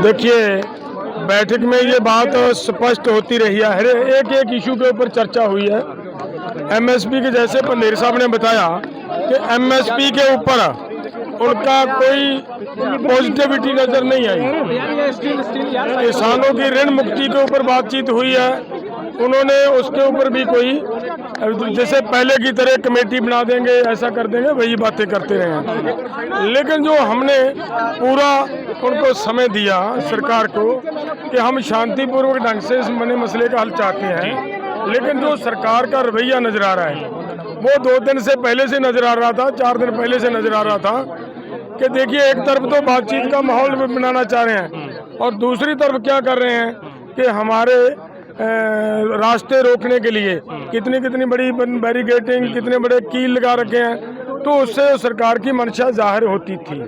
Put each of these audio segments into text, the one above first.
देखिए, बैठक में ये बात स्पष्ट होती रही है, हर एक इशू के ऊपर चर्चा हुई है। एमएसपी के जैसे पंडेर साहब ने बताया कि एमएसपी के ऊपर उनका कोई पॉजिटिविटी नजर नहीं आई। किसानों की ऋण मुक्ति के ऊपर बातचीत हुई है, उन्होंने उसके ऊपर भी कोई जैसे पहले की तरह कमेटी बना देंगे, ऐसा कर देंगे, वही बातें करते रहे हैं। लेकिन जो हमने पूरा उनको समय दिया सरकार को कि हम शांतिपूर्वक ढंग से इस बने मसले का हल चाहते हैं, लेकिन जो सरकार का रवैया नजर आ रहा है वो 2 दिन से पहले से नजर आ रहा था, 4 दिन पहले से नजर आ रहा था कि देखिए, एक तरफ तो बातचीत का माहौल बनाना चाह रहे हैं और दूसरी तरफ क्या कर रहे हैं कि हमारे रास्ते रोकने के लिए कितनी बड़ी बैरिकेडिंग, कितने बड़े कील लगा रखे हैं, तो उससे सरकार की मंशा जाहिर होती थी।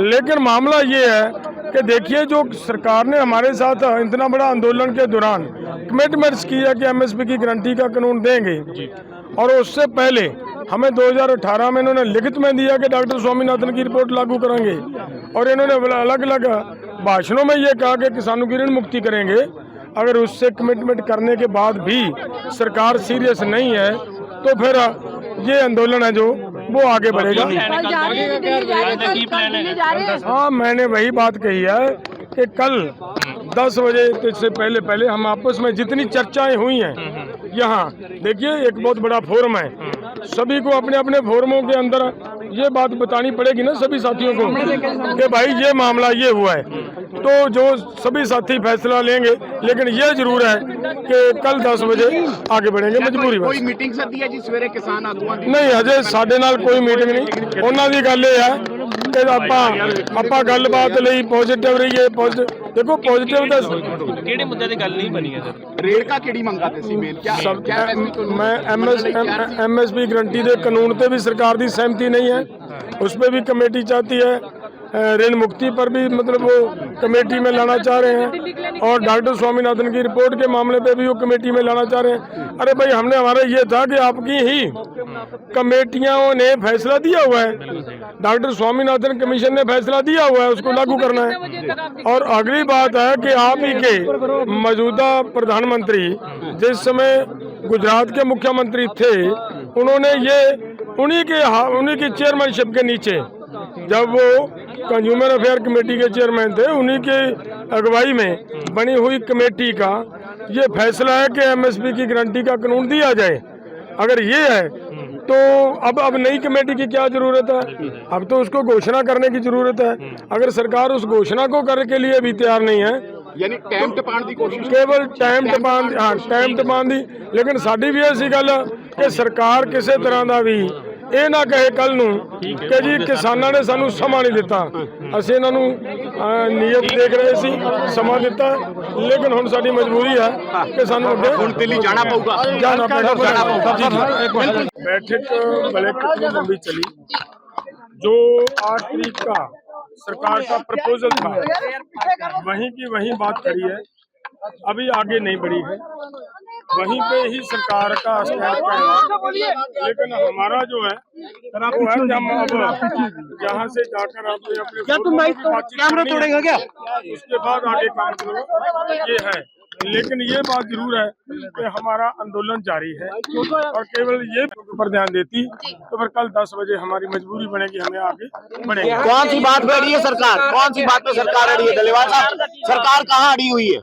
लेकिन मामला ये है कि देखिए, जो सरकार ने हमारे साथ इतना बड़ा आंदोलन के दौरान कमिटमेंट्स किया कि एमएसपी की गारंटी का कानून देंगे, और उससे पहले हमें 2018 में इन्होंने लिखित में दिया कि डॉक्टर स्वामीनाथन की रिपोर्ट लागू करेंगे, और इन्होंने अलग अलग भाषणों में ये कहा कि किसानों की ऋण मुक्ति करेंगे। अगर उससे कमिटमेंट करने के बाद भी सरकार सीरियस नहीं है तो फिर ये आंदोलन है जो वो आगे बढ़ेगा। हाँ, मैंने वही बात कही है कि कल 10 बजे से पहले हम आपस में जितनी चर्चाएं हुई हैं, यहाँ देखिए एक बहुत बड़ा फोरम है, सभी को अपने अपने फोरमों के अंदर ये बात बतानी पड़ेगी ना सभी साथियों को कि भाई ये मामला ये हुआ है, तो जो सभी साथी फैसला लेंगे। लेकिन ये जरूर है कि कल 10 बजे आगे बढ़ेंगे, मजबूरी कोई मीटिंग सदी है जिस वेरे किसान आगुआ नहीं, अजय साडे नाल कोई मीटिंग नहीं। उन्हां दी गल ये है कि ਆਪਾਂ ਗੱਲਬਾਤ ਲਈ पॉजिटिव रहिए। देखो पॉजिटिव ਦਾ ਕਿਹੜੇ ਮੁੱਦੇ ਤੇ ਗੱਲ ਨਹੀਂ ਬਣੀ ਹੈ ਸਰ? रेट का केड़ी मंगा थे सी मेल क्या मैं एमएसपी गारंटी के कानून पे भी सरकार की सहमति नहीं है, उस पर भी कमेटी चाहती है। ऋण मुक्ति पर भी मतलब वो कमेटी में लाना चाह रहे हैं, और डॉक्टर स्वामीनाथन की रिपोर्ट के मामले पे भी वो कमेटी में लाना चाह रहे हैं। अरे भाई, हमने हमारा ये था कि आपकी ही कमेटियों ने फैसला दिया हुआ है, डॉक्टर स्वामीनाथन कमीशन ने फैसला दिया हुआ है, उसको लागू करना है। और अगली बात है कि आप ही के मौजूदा प्रधानमंत्री जिस समय गुजरात के मुख्यमंत्री थे, उन्होंने ये उन्हीं की चेयरमैनशिप के नीचे, जब वो कंज्यूमर अफेयर कमेटी के चेयरमैन थे, उन्हीं के अगुवाई में बनी हुई कमेटी का ये फैसला है कि एमएसपी की गारंटी का कानून दिया जाए। अगर ये है तो अब नई कमेटी की क्या जरूरत है? अब तो उसको घोषणा करने की जरूरत है। अगर सरकार उस घोषणा को करने के लिए भी तैयार नहीं है, यानी टाइम टपाण की कोशिश, केवल टाइम टपाण दी। लेकिन साडी भी ऐसी गल कि सरकार किसी तरह का भी ਇਹ ਨਾ ਕਹੇ ਕੱਲ ਨੂੰ ਕਿ ਜੀ ਕਿਸਾਨਾਂ ਨੇ ਸਾਨੂੰ ਸਮਾਂ ਨਹੀਂ ਦਿੱਤਾ। ਅਸੀਂ ਇਹਨਾਂ ਨੂੰ ਨੀਅਤ ਦੇਖ ਰਹੇ ਸੀ, ਸਮਾਂ ਦਿੱਤਾ, ਲੇਕਿਨ ਹੁਣ ਸਾਡੀ ਮਜਬੂਰੀ ਹੈ ਕਿ ਸਾਨੂੰ ਅੱਗੇ ਹੁਣ ਦਿੱਲੀ ਜਾਣਾ ਪਊਗਾ। बैठक बड़े कितनी लंबी चली। जो 8 तारीख का सरकार का प्रपोजल था, वहीं की वहीं बात करी है, अभी आगे नहीं बढ़ी है, वहीं पे ही सरकार का स्टैंड है। लेकिन हमारा जो है वो है कि हम अब यहाँ से जाकर अपने कैमरा तोड़ेगा क्या? उसके बाद आगे काम करेंगे, ये है। लेकिन ये बात जरूर है कि हमारा आंदोलन जारी है, और केवल ये पर ध्यान देती तो फिर कल 10 बजे हमारी मजबूरी बनेगी, हमें आगे बढ़ेंगे। कौन सी बात पे अड़ी है सरकार? कौन सी बात पे सरकार अड़ी है? धन्यवाद साहब, सरकार कहाँ अड़ी हुई है?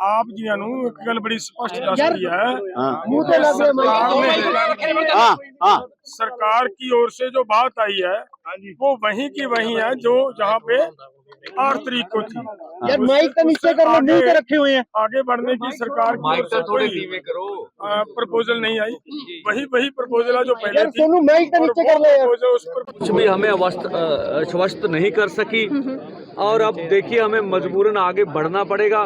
आप जी एक गल बड़ी स्पष्ट दस रही है, सरकार की ओर से जो बात आई है वो वहीं की वहीं है जो जहाँ पे 8 तारीख को थी। यार माइक तो नीचे कर लो, मुंह पे रखे हुए हैं। आगे बढ़ने की सरकार की ओर से कोई प्रपोजल नहीं आई, वही प्रपोजल है जो पहले थी। सोनू माइक तो नीचे कर लो यार। उस पर कुछ भी हमें आश्वस्त नहीं कर सकी। और अब देखिए हमें मजबूरन आगे बढ़ना पड़ेगा।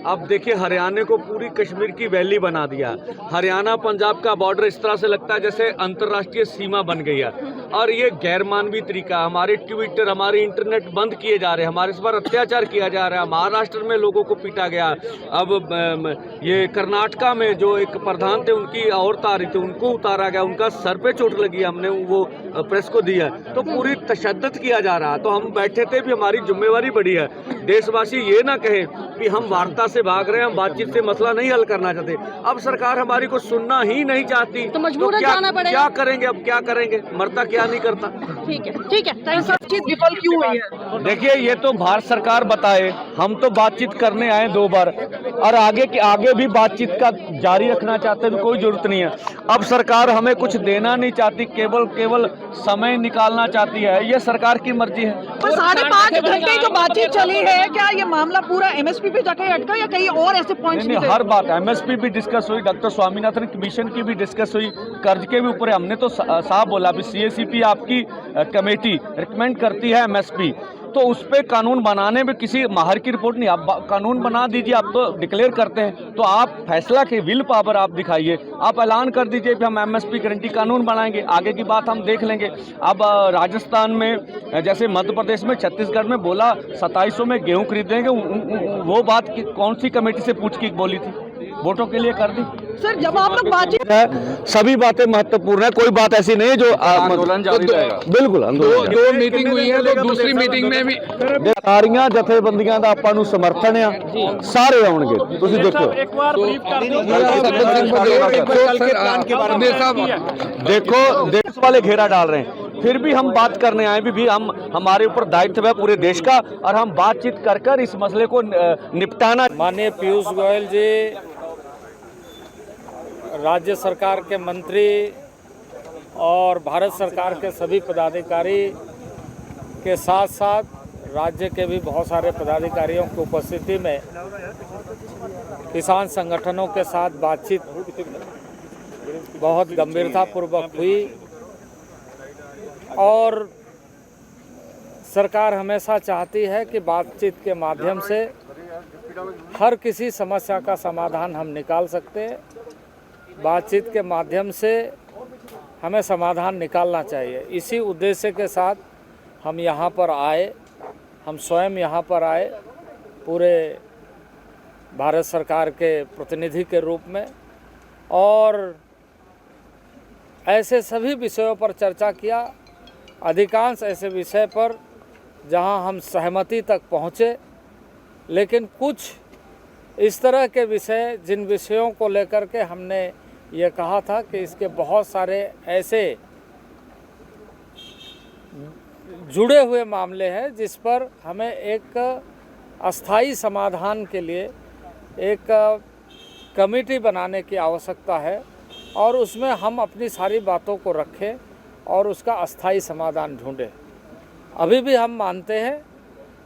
अब देखिए हरियाणा को पूरी कश्मीर की वैली बना दिया। हरियाणा पंजाब का बॉर्डर इस तरह से लगता है जैसे अंतर्राष्ट्रीय सीमा बन गई है, और ये गैर मानवीय तरीका। हमारे ट्विटर, हमारे इंटरनेट बंद किए जा रहे हैं, हमारे इस पर अत्याचार किया जा रहा है। महाराष्ट्र में लोगों को पीटा गया। अब ये कर्नाटका में जो एक प्रधान थे उनकी औरत आ रही थी, उनको उतारा गया, उनका सर पे चोट लगी, हमने वो प्रेस को दिया। तो पूरी तशद्दुद किया जा रहा है। तो हम बैठे थे भी, हमारी जिम्मेवारी बड़ी है। देशवासी ये ना कहे कि हम वार्ता से भाग रहे हैं, हम बातचीत से मसला नहीं हल करना चाहते। अब सरकार हमारी को सुनना ही नहीं चाहती तो मजबूरन जाना पड़ेगा। क्या करेंगे? अब क्या करेंगे? मरता क्या नहीं करता। ठीक है, बातचीत विफल क्यों हुई है? देखिए ये तो भारत सरकार बताए, हम तो बातचीत करने आए 2 बार, और आगे भी बातचीत का जारी रखना चाहते हैं, कोई जरूरत नहीं है। अब सरकार हमें कुछ देना नहीं चाहती, केवल समय निकालना चाहती है। ये सरकार की मर्जी है। पर 5.5 घंटे जो बातचीत चली है, क्या ये मामला पूरा एमएसपी पे जाके अटका या कहीं और ऐसे पॉइंट्स भी थे? हर बात एमएसपी भी डिस्कस हुई, डॉक्टर स्वामीनाथन कमीशन की भी डिस्कस हुई, कर्ज के भी ऊपर हमने तो साफ बोला अभी सीएसीपी आपकी कमेटी रिकमेंड करती है एमएसपी, तो उस पे कानून बनाने में किसी माहिर की रिपोर्ट नहीं। आप कानून बना दीजिए, आप तो डिक्लेयर करते हैं, तो आप फैसला के विल पावर आप दिखाइए, आप ऐलान कर दीजिए कि हम एमएसपी गारंटी कानून बनाएंगे, आगे की बात हम देख लेंगे। अब राजस्थान में, जैसे मध्य प्रदेश में, छत्तीसगढ़ में बोला 2700 में गेहूं खरीदेंगे, वो बात कौन सी कमेटी से पूछ के बोली थी? वोटों के लिए कर दी। सर जब आप लोग बातचीत है, सभी बातें महत्वपूर्ण है, कोई बात ऐसी नहीं है जो आंदोलन जारी रहेगा। बिल्कुल आंदोलन। दो मीटिंग हुई है, तो दूसरी मीटिंग में भी ਸਾਰੀਆਂ ਜਥੇਬੰਦੀਆਂ ਦਾ ਆਪਾਂ ਨੂੰ ਸਮਰਥਨ ਆ, ਸਾਰੇ ਆਉਣਗੇ, ਤੁਸੀਂ ਦੇਖੋ। देखो देश वाले घेरा डाल रहे हैं, फिर भी हम बात करने आए भी हम, हमारे ऊपर दायित्व है पूरे देश का, और हम बातचीत कर इस मसले को निपटाना। माननीय पीयूष गोयल जी, राज्य सरकार के मंत्री और भारत सरकार के सभी पदाधिकारी के साथ साथ राज्य के भी बहुत सारे पदाधिकारियों की उपस्थिति में किसान संगठनों के साथ बातचीत बहुत गंभीरतापूर्वक हुई, और सरकार हमेशा चाहती है कि बातचीत के माध्यम से हर किसी समस्या का समाधान हम निकाल सकते हैं। बातचीत के माध्यम से हमें समाधान निकालना चाहिए। इसी उद्देश्य के साथ हम यहाँ पर आए, हम स्वयं यहाँ पर आए पूरे भारत सरकार के प्रतिनिधि के रूप में, और ऐसे सभी विषयों पर चर्चा किया। अधिकांश ऐसे विषय पर जहां हम सहमति तक पहुँचे, लेकिन कुछ इस तरह के विषय जिन विषयों को लेकर के हमने ये कहा था कि इसके बहुत सारे ऐसे जुड़े हुए मामले हैं जिस पर हमें एक अस्थाई समाधान के लिए एक कमेटी बनाने की आवश्यकता है, और उसमें हम अपनी सारी बातों को रखें और उसका अस्थाई समाधान ढूंढें। अभी भी हम मानते हैं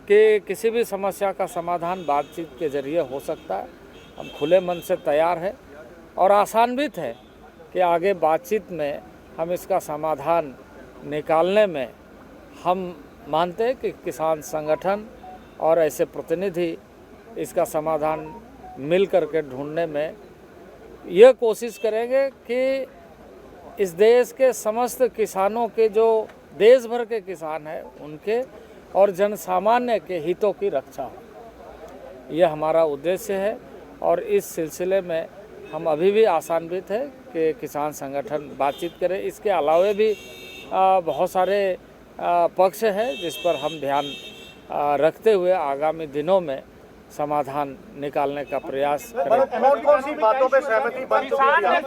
कि किसी भी समस्या का समाधान बातचीत के जरिए हो सकता है। हम खुले मन से तैयार हैं और आशान्वित हैं कि आगे बातचीत में हम इसका समाधान निकालने में हम मानते हैं कि किसान संगठन और ऐसे प्रतिनिधि इसका समाधान मिल कर के ढूंढने में ये कोशिश करेंगे कि इस देश के समस्त किसानों के, जो देश भर के किसान हैं, उनके और जन सामान्य के हितों की रक्षा हो। यह हमारा उद्देश्य है, और इस सिलसिले में हम अभी भी आशान्वित है कि किसान संगठन बातचीत करें। इसके अलावा भी बहुत सारे पक्ष है जिस पर हम ध्यान रखते हुए आगामी दिनों में समाधान निकालने का प्रयास करें। कौन सी बातों पे सहमति बन चुकी है?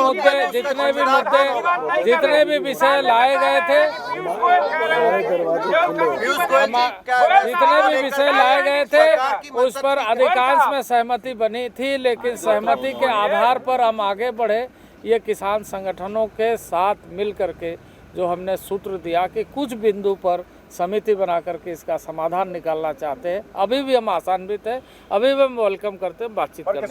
देखिए जितने भी विषय लाए गए थे, उस पर अधिकांश में सहमति बनी थी, लेकिन सहमति के आधार पर हम आगे बढ़े। ये किसान संगठनों के साथ मिल करके जो हमने सूत्र दिया कि कुछ बिंदु पर समिति बना करके इसका समाधान निकालना चाहते हैं। अभी भी हम आशान्वित हैं, अभी भी हम वेलकम करते हैं बातचीत करने।